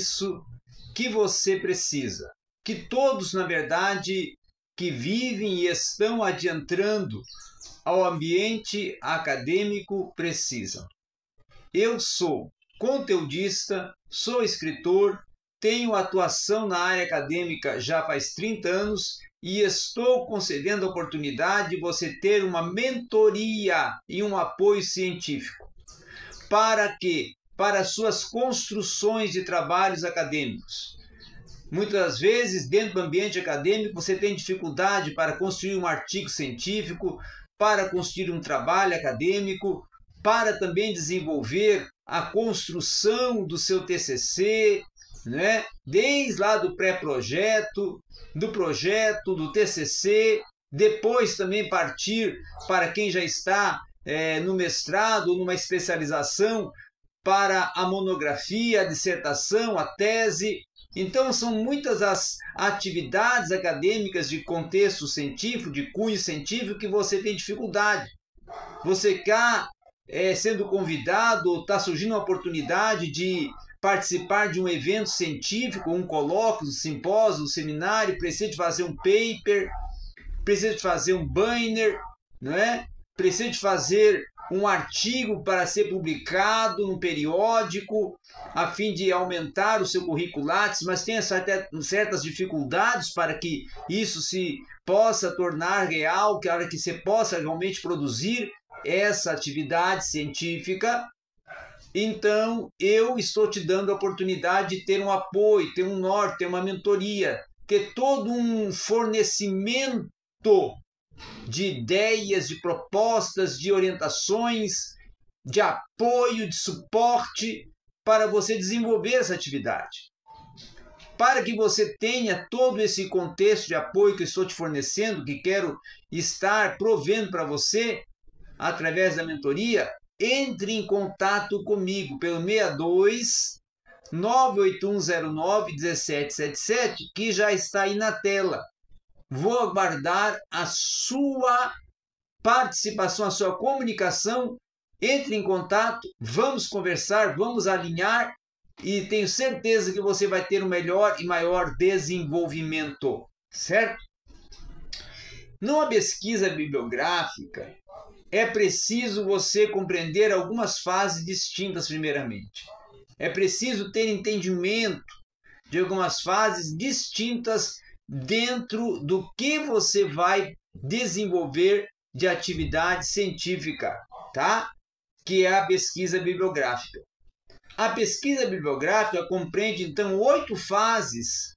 isso que você precisa, que todos, na verdade, que vivem e estão adentrando ao ambiente acadêmico precisam. Eu sou conteudista, sou escritor, tenho atuação na área acadêmica já faz 30 anos e estou concedendo a oportunidade de você ter uma mentoria e um apoio científico. Para quê? Para suas construções de trabalhos acadêmicos. Muitas vezes, dentro do ambiente acadêmico, você tem dificuldade para construir um artigo científico, para construir um trabalho acadêmico, para também desenvolver a construção do seu TCC, né? Desde lá do pré-projeto, do projeto, do TCC, depois também partir para quem já está no mestrado, numa especialização, para a monografia, a dissertação, a tese. Então, são muitas as atividades acadêmicas de contexto científico, de cunho científico, que você tem dificuldade. Você está sendo convidado, está surgindo uma oportunidade de participar de um evento científico, um colóquio, um simpósio, um seminário, precisa de fazer um paper, precisa de fazer um banner, não é? Precisa de fazer um artigo para ser publicado num periódico, a fim de aumentar o seu currículo Lattes, mas tem certas dificuldades para que isso se possa tornar real, para que você possa realmente produzir essa atividade científica. Então, eu estou te dando a oportunidade de ter um apoio, ter um norte, ter uma mentoria, ter todo um fornecimento de ideias, de propostas, de orientações, de apoio, de suporte para você desenvolver essa atividade. Para que você tenha todo esse contexto de apoio que eu estou te fornecendo, que quero estar provendo para você através da mentoria, entre em contato comigo pelo 62 98109 1777, que já está aí na tela. Vou aguardar a sua participação, a sua comunicação. Entre em contato, vamos conversar, vamos alinhar e tenho certeza que você vai ter um melhor e maior desenvolvimento, certo? Numa pesquisa bibliográfica, é preciso você compreender algumas fases distintas primeiramente. É preciso ter entendimento de algumas fases distintas dentro do que você vai desenvolver de atividade científica, tá? Que é a pesquisa bibliográfica. A pesquisa bibliográfica compreende, então, 8 fases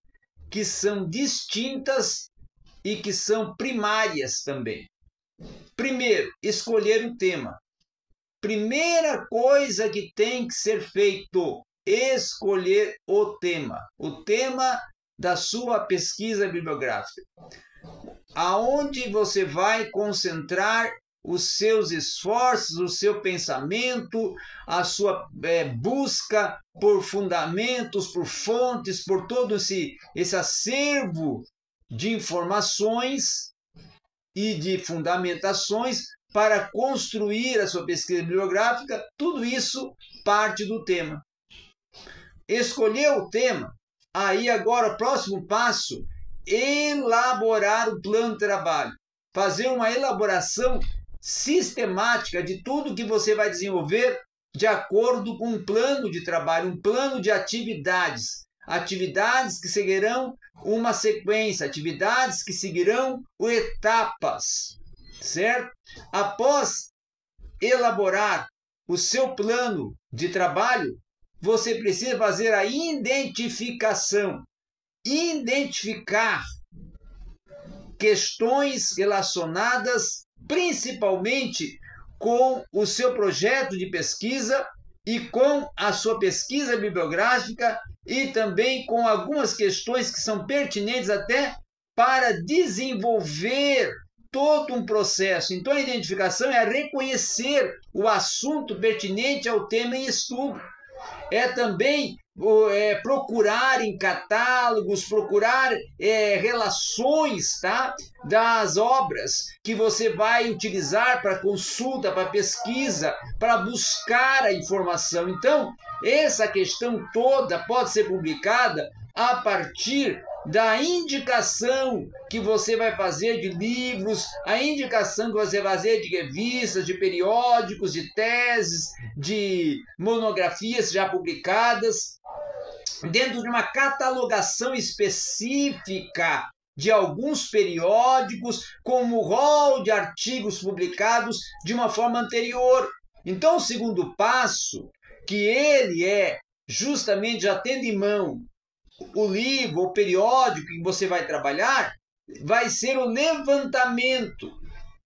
que são distintas e que são primárias também. Primeiro, escolher um tema. Primeira coisa que tem que ser feito, escolher o tema da sua pesquisa bibliográfica. Aonde você vai concentrar os seus esforços, o seu pensamento, a sua busca por fundamentos, por fontes, por todo esse acervo de informações e de fundamentações para construir a sua pesquisa bibliográfica. Tudo isso parte do tema. Escolheu o tema, aí agora o próximo passo, elaborar o plano de trabalho. Fazer uma elaboração sistemática de tudo que você vai desenvolver de acordo com um plano de trabalho, um plano de atividades. Atividades que seguirão uma sequência, atividades que seguirão etapas, certo? Após elaborar o seu plano de trabalho, você precisa fazer a identificação. Identificar questões relacionadas principalmente com o seu projeto de pesquisa e com a sua pesquisa bibliográfica e também com algumas questões que são pertinentes até para desenvolver todo um processo. Então, a identificação é reconhecer o assunto pertinente ao tema em estudo. É também procurar em catálogos, procurar relações, tá, das obras que você vai utilizar para consulta, para pesquisa, para buscar a informação. Então, essa questão toda pode ser publicada a partir da indicação que você vai fazer de livros, a indicação que você vai fazer de revistas, de periódicos, de teses, de monografias já publicadas, dentro de uma catalogação específica de alguns periódicos, como rol de artigos publicados de uma forma anterior. Então, o segundo passo, que ele justamente já tendo em mão o livro, o periódico que você vai trabalhar, vai ser o levantamento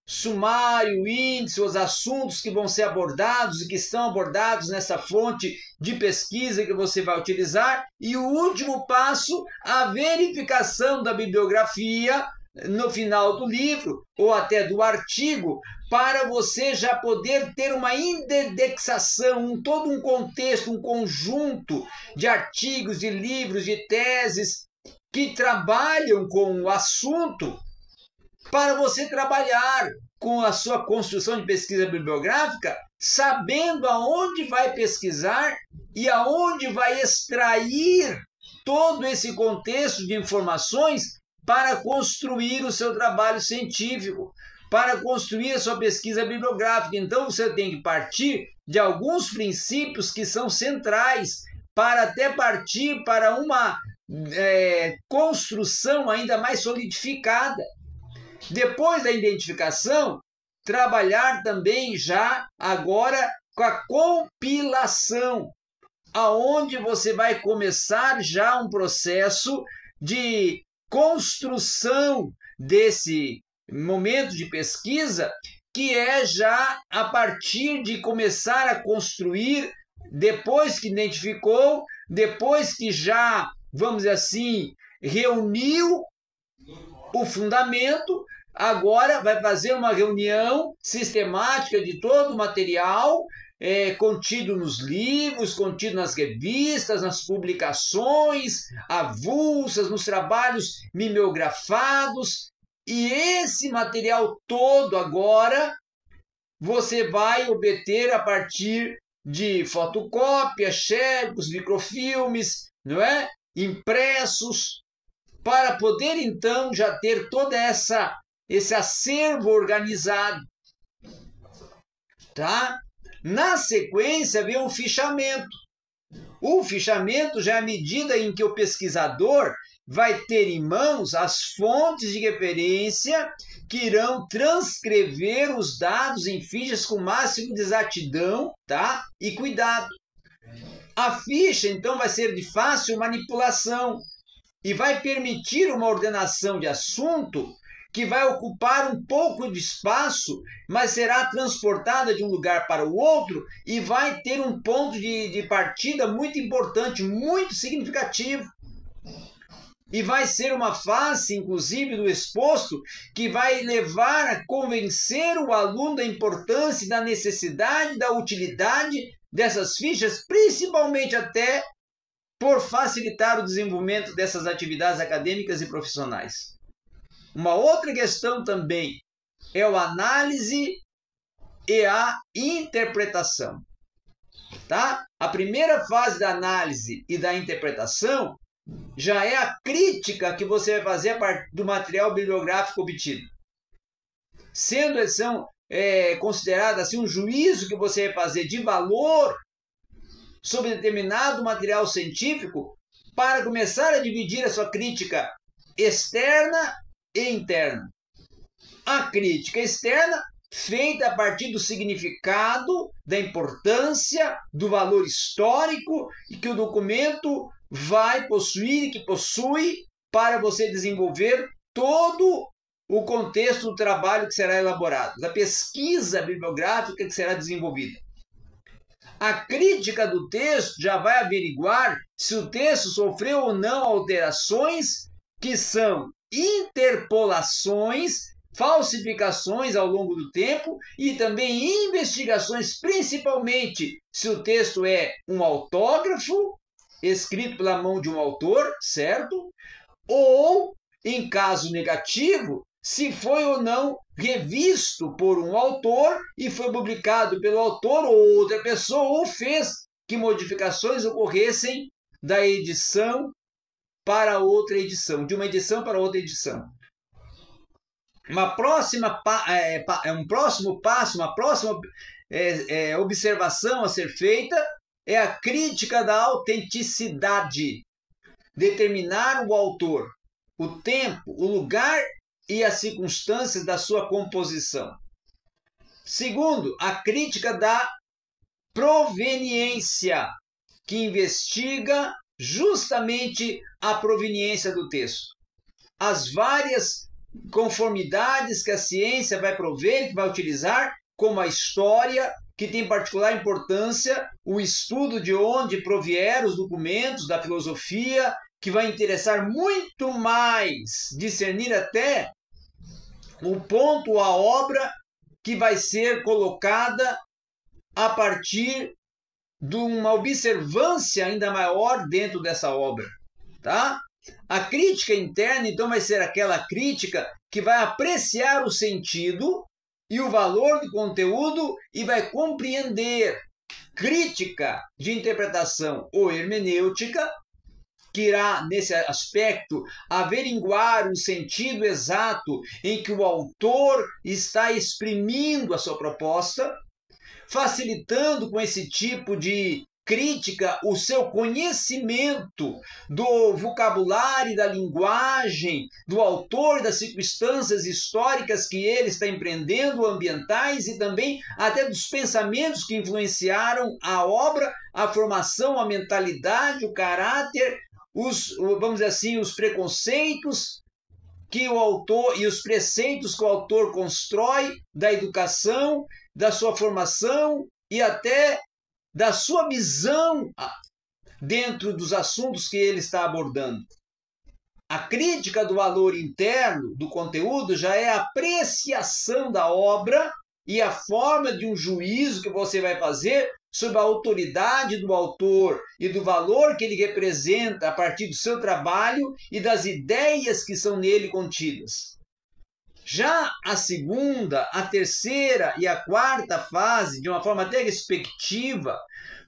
sumário, índice, os assuntos que vão ser abordados e que estão abordados nessa fonte de pesquisa que você vai utilizar. E o último passo, a verificação da bibliografia no final do livro ou até do artigo, para você já poder ter uma indexação, todo um contexto, um conjunto de artigos, de livros, de teses que trabalham com o assunto, para você trabalhar com a sua construção de pesquisa bibliográfica, sabendo aonde vai pesquisar e aonde vai extrair todo esse contexto de informações para construir o seu trabalho científico, para construir a sua pesquisa bibliográfica. Então, você tem que partir de alguns princípios que são centrais, para até partir para uma construção ainda mais solidificada. Depois da identificação, trabalhar também já agora com a compilação, aonde você vai começar já um processo de construção desse momento de pesquisa, que é já a partir de começar a construir, depois que identificou, depois que já, vamos dizer assim, reuniu o fundamento, agora vai fazer uma reunião sistemática de todo o material contido nos livros, contido nas revistas, nas publicações avulsas, nos trabalhos mimeografados, e esse material todo agora você vai obter a partir de fotocópias, xerox, microfilmes, não é? Impressos, para poder então já ter toda esse acervo organizado, tá? Na sequência vem o fichamento. O fichamento já é a medida em que o pesquisador vai ter em mãos as fontes de referência que irão transcrever os dados em fichas com máximo de exatidão, tá? E cuidado. A ficha, então, vai ser de fácil manipulação e vai permitir uma ordenação de assunto que vai ocupar um pouco de espaço, mas será transportada de um lugar para o outro e vai ter um ponto de partida muito importante, muito significativo. E vai ser uma face, inclusive, do exposto que vai levar a convencer o aluno da importância, da necessidade, da utilidade dessas fichas, principalmente até por facilitar o desenvolvimento dessas atividades acadêmicas e profissionais. Uma outra questão também é a análise e a interpretação. Tá? A primeira fase da análise e da interpretação já é a crítica que você vai fazer a partir do material bibliográfico obtido. Sendo considerado assim um juízo que você vai fazer de valor sobre determinado material científico, para começar a dividir a sua crítica externa e interna. A crítica externa, feita a partir do significado, da importância, do valor histórico e que o documento vai possuir e que possui, para você desenvolver todo o contexto do trabalho que será elaborado, da pesquisa bibliográfica que será desenvolvida. A crítica do texto já vai averiguar se o texto sofreu ou não alterações, que são interpolações, falsificações ao longo do tempo e também investigações, principalmente se o texto é um autógrafo escrito pela mão de um autor, certo? Ou, em caso negativo, se foi ou não revisto por um autor e foi publicado pelo autor ou outra pessoa, ou fez que modificações ocorressem da edição para outra edição, de uma edição para outra edição. Um próximo passo, uma próxima observação a ser feita é a crítica da autenticidade. Determinar o autor, o tempo, o lugar e as circunstâncias da sua composição. Segundo, a crítica da proveniência, que investiga justamente a proveniência do texto. As várias conformidades que a ciência vai prover, que vai utilizar, como a história, que tem particular importância, o estudo de onde provieram os documentos da filosofia, que vai interessar muito mais discernir até o ponto, a obra que vai ser colocada a partir de uma observância ainda maior dentro dessa obra, tá? A crítica interna, então, vai ser aquela crítica que vai apreciar o sentido e o valor do conteúdo e vai compreender. Crítica de interpretação ou hermenêutica, que irá, nesse aspecto, averiguar o sentido exato em que o autor está exprimindo a sua proposta, facilitando com esse tipo de crítica o seu conhecimento do vocabulário, da linguagem, do autor, das circunstâncias históricas que ele está empreendendo, ambientais e também até dos pensamentos que influenciaram a obra, a formação, a mentalidade, o caráter, vamos dizer assim, os preconceitos que o autor e os preceitos que o autor constrói da educação, da sua formação e até da sua visão dentro dos assuntos que ele está abordando. A crítica do valor interno do conteúdo já é a apreciação da obra e a forma de um juízo que você vai fazer sobre a autoridade do autor e do valor que ele representa a partir do seu trabalho e das ideias que são nele contidas. Já a segunda, a terceira e a quarta fase, de uma forma até respectiva,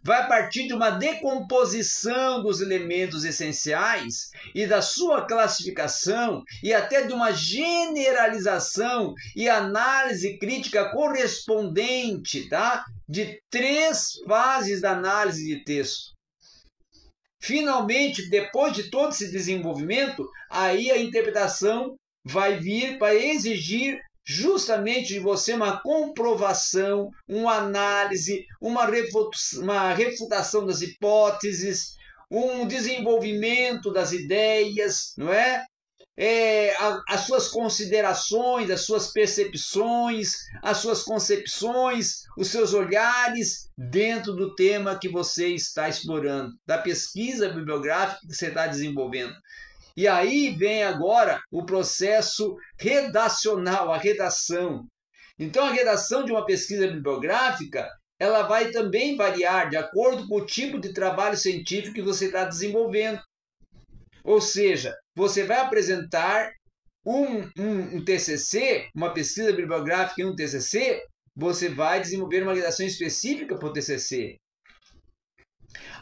vai partir de uma decomposição dos elementos essenciais e da sua classificação e até de uma generalização e análise crítica correspondente, tá? De 3 fases da análise de texto. Finalmente, depois de todo esse desenvolvimento, aí a interpretação vai vir para exigir justamente de você uma comprovação, uma análise, uma refutação das hipóteses, um desenvolvimento das ideias, não é? As suas considerações, as suas percepções, as suas concepções, os seus olhares dentro do tema que você está explorando, da pesquisa bibliográfica que você está desenvolvendo. E aí vem agora o processo redacional, a redação. Então, a redação de uma pesquisa bibliográfica, ela vai também variar de acordo com o tipo de trabalho científico que você está desenvolvendo. Ou seja, você vai apresentar um TCC, uma pesquisa bibliográfica em um TCC, você vai desenvolver uma redação específica para o TCC.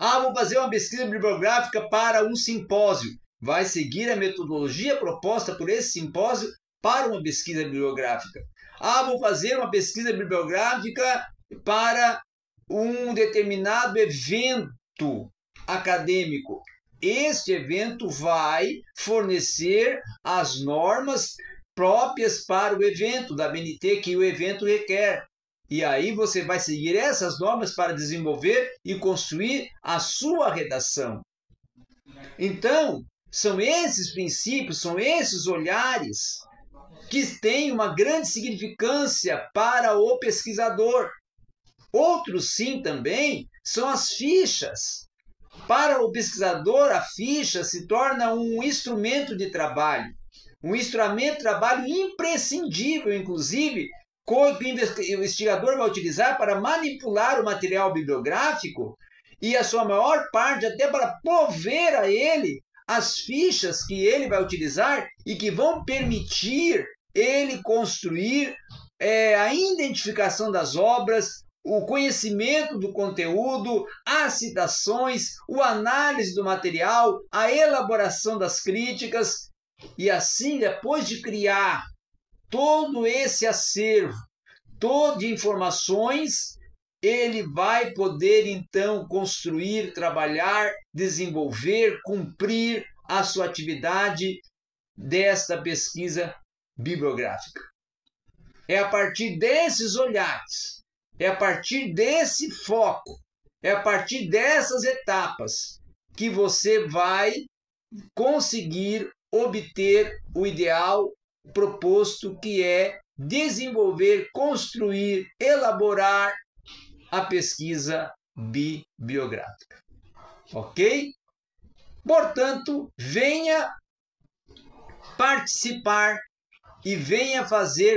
Vou fazer uma pesquisa bibliográfica para um simpósio. Vai seguir a metodologia proposta por esse simpósio para uma pesquisa bibliográfica. Vou fazer uma pesquisa bibliográfica para um determinado evento acadêmico. Este evento vai fornecer as normas próprias para o evento, da BNT que o evento requer. E aí você vai seguir essas normas para desenvolver e construir a sua redação. Então, são esses princípios, são esses olhares que têm uma grande significância para o pesquisador. Outros, sim, também, são as fichas. Para o pesquisador, a ficha se torna um instrumento de trabalho. Um instrumento de trabalho imprescindível, inclusive, que o investigador vai utilizar para manipular o material bibliográfico e a sua maior parte até para prover a ele as fichas que ele vai utilizar e que vão permitir ele construir a identificação das obras, o conhecimento do conteúdo, as citações, a análise do material, a elaboração das críticas. E assim, depois de criar todo esse acervo, todo de informações, ele vai poder então construir, trabalhar, desenvolver, cumprir a sua atividade desta pesquisa bibliográfica. É a partir desses olhares, é a partir desse foco, é a partir dessas etapas que você vai conseguir obter o ideal proposto, que é desenvolver, construir, elaborar a pesquisa bibliográfica. Ok? Portanto, venha participar e venha fazer